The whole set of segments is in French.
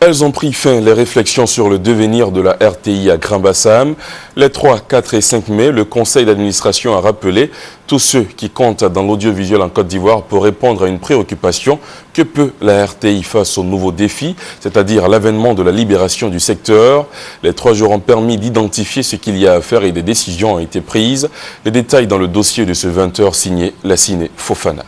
Elles ont pris fin les réflexions sur le devenir de la RTI à Grand-Bassam. Les 3, 4 et 5 mai, le conseil d'administration a rappelé tous ceux qui comptent dans l'audiovisuel en Côte d'Ivoire pour répondre à une préoccupation que peut la RTI face aux nouveaux défis, c'est-à-dire l'avènement de la libération du secteur. Les 3 jours ont permis d'identifier ce qu'il y a à faire et des décisions ont été prises. Les détails dans le dossier de ce 20h signé Lassine Fofana.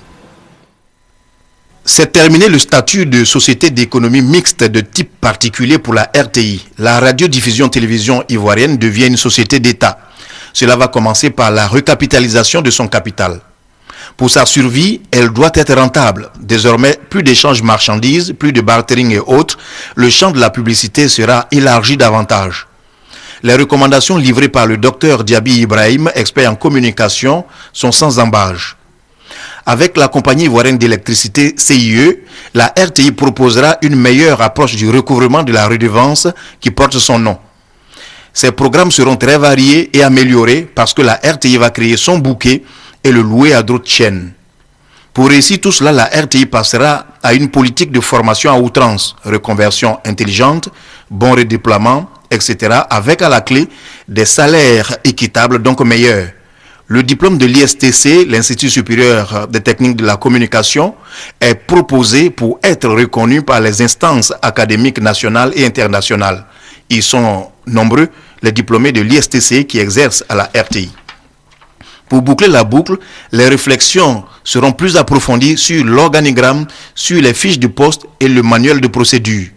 C'est terminé le statut de société d'économie mixte de type particulier pour la RTI. La radiodiffusion-télévision ivoirienne devient une société d'État. Cela va commencer par la recapitalisation de son capital. Pour sa survie, elle doit être rentable. Désormais, plus d'échanges marchandises, plus de bartering et autres, le champ de la publicité sera élargi davantage. Les recommandations livrées par le docteur Diaby Ibrahim, expert en communication, sont sans embâche. Avec la compagnie ivoirienne d'électricité CIE, la RTI proposera une meilleure approche du recouvrement de la redevance qui porte son nom. Ces programmes seront très variés et améliorés parce que la RTI va créer son bouquet et le louer à d'autres chaînes. Pour réussir tout cela, la RTI passera à une politique de formation à outrance, reconversion intelligente, bon redéploiement, etc. avec à la clé des salaires équitables, donc meilleurs. Le diplôme de l'ISTC, l'Institut supérieur des techniques de la communication, est proposé pour être reconnu par les instances académiques nationales et internationales. Ils sont nombreux, les diplômés de l'ISTC qui exercent à la RTI. Pour boucler la boucle, les réflexions seront plus approfondies sur l'organigramme, sur les fiches de poste et le manuel de procédure.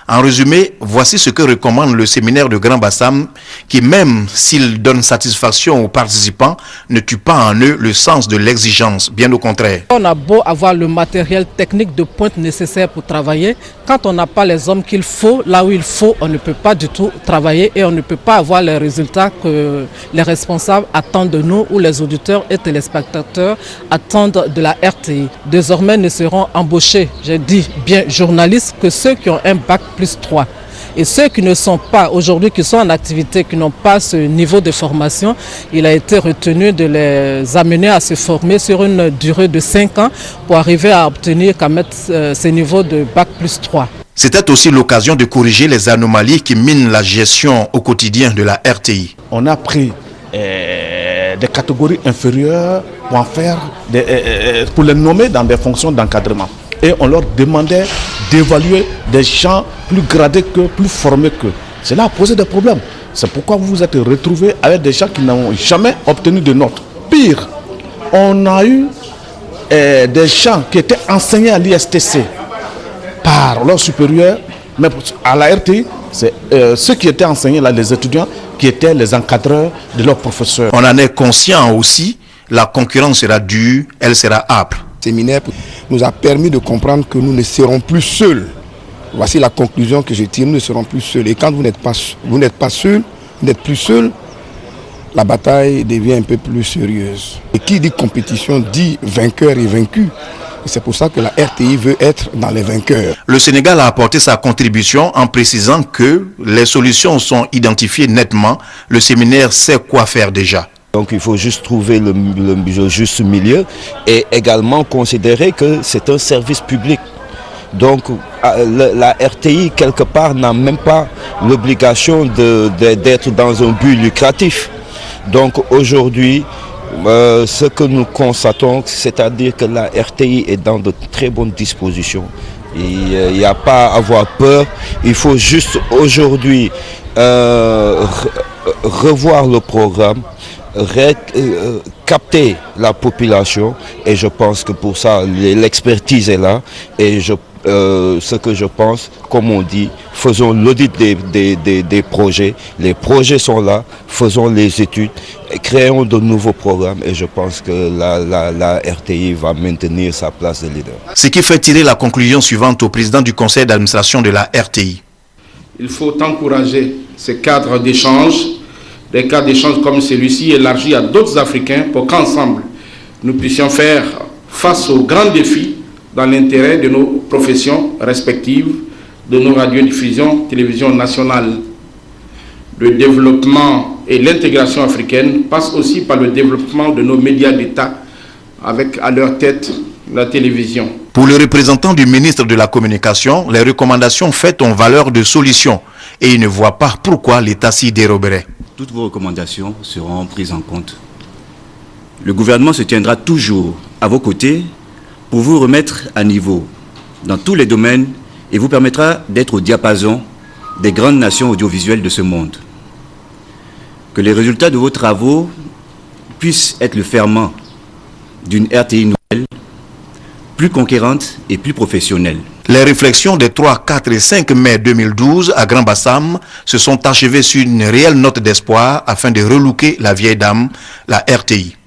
En résumé, voici ce que recommande le séminaire de Grand-Bassam qui, même s'il donne satisfaction aux participants, ne tue pas en eux le sens de l'exigence, bien au contraire. On a beau avoir le matériel technique de pointe nécessaire pour travailler, quand on n'a pas les hommes qu'il faut, là où il faut, on ne peut pas du tout travailler et on ne peut pas avoir les résultats que les responsables attendent de nous ou les auditeurs et téléspectateurs attendent de la RTI. Désormais, ne seront embauchés, j'ai dit bien journalistes, que ceux qui ont un bac plus 3. Et ceux qui ne sont pas aujourd'hui, qui sont en activité, qui n'ont pas ce niveau de formation, il a été retenu de les amener à se former sur une durée de 5 ans pour arriver à obtenir quand même ce niveau de bac plus 3. C'était aussi l'occasion de corriger les anomalies qui minent la gestion au quotidien de la RTI. On a pris des catégories inférieures pour en faire pour les nommer dans des fonctions d'encadrement. Et on leur demandait d'évaluer des gens plus gradés que, plus formés que. Cela a posé des problèmes. C'est pourquoi vous vous êtes retrouvés avec des gens qui n'ont jamais obtenu de notes. Pire, on a eu des gens qui étaient enseignés à l'ISTC par leurs supérieurs, mais à la RTI, c'est ceux qui étaient enseignés là, les étudiants, qui étaient les encadreurs de leurs professeurs. On en est conscient aussi, la concurrence sera dure, elle sera âpre. Le séminaire nous a permis de comprendre que nous ne serons plus seuls. Voici la conclusion que je tire, nous ne serons plus seuls. Et quand vous n'êtes pas seuls, vous n'êtes plus seuls, la bataille devient un peu plus sérieuse. Et qui dit compétition dit vainqueur et vaincu. Et c'est pour ça que la RTI veut être dans les vainqueurs. Le Sénégal a apporté sa contribution en précisant que les solutions sont identifiées nettement. Le séminaire sait quoi faire déjà. Donc il faut juste trouver le juste milieu et également considérer que c'est un service public. Donc la RTI, quelque part, n'a même pas l'obligation d'être dans un but lucratif. Donc aujourd'hui, ce que nous constatons, c'est-à-dire que la RTI est dans de très bonnes dispositions. Il n'y a pas à avoir peur. Il faut juste aujourd'hui revoir le programme, capter la population, et je pense que pour ça l'expertise est là. Et ce que je pense, comme on dit, faisons l'audit des projets. Les projets sont là, faisons les études, créons de nouveaux programmes, et je pense que la RTI va maintenir sa place de leader. Ce qui fait tirer la conclusion suivante au président du conseil d'administration de la RTI. Il faut encourager ces cadres d'échange, des cadres d'échange comme celui-ci élargis à d'autres Africains pour qu'ensemble nous puissions faire face aux grands défis dans l'intérêt de nos professions respectives, de nos radiodiffusions, télévision nationale. Le développement et l'intégration africaine passent aussi par le développement de nos médias d'État, avec à leur tête la télévision. Pour le représentant du ministre de la Communication, les recommandations faites ont valeur de solution et il ne voit pas pourquoi l'État s'y déroberait. Toutes vos recommandations seront prises en compte. Le gouvernement se tiendra toujours à vos côtés pour vous remettre à niveau dans tous les domaines et vous permettra d'être au diapason des grandes nations audiovisuelles de ce monde. Que les résultats de vos travaux puissent être le ferment d'une RTI nouvelle, plus conquérante et plus professionnelle. Les réflexions des 3, 4 et 5 mai 2012 à Grand-Bassam se sont achevées sur une réelle note d'espoir afin de relooker la vieille dame, la RTI.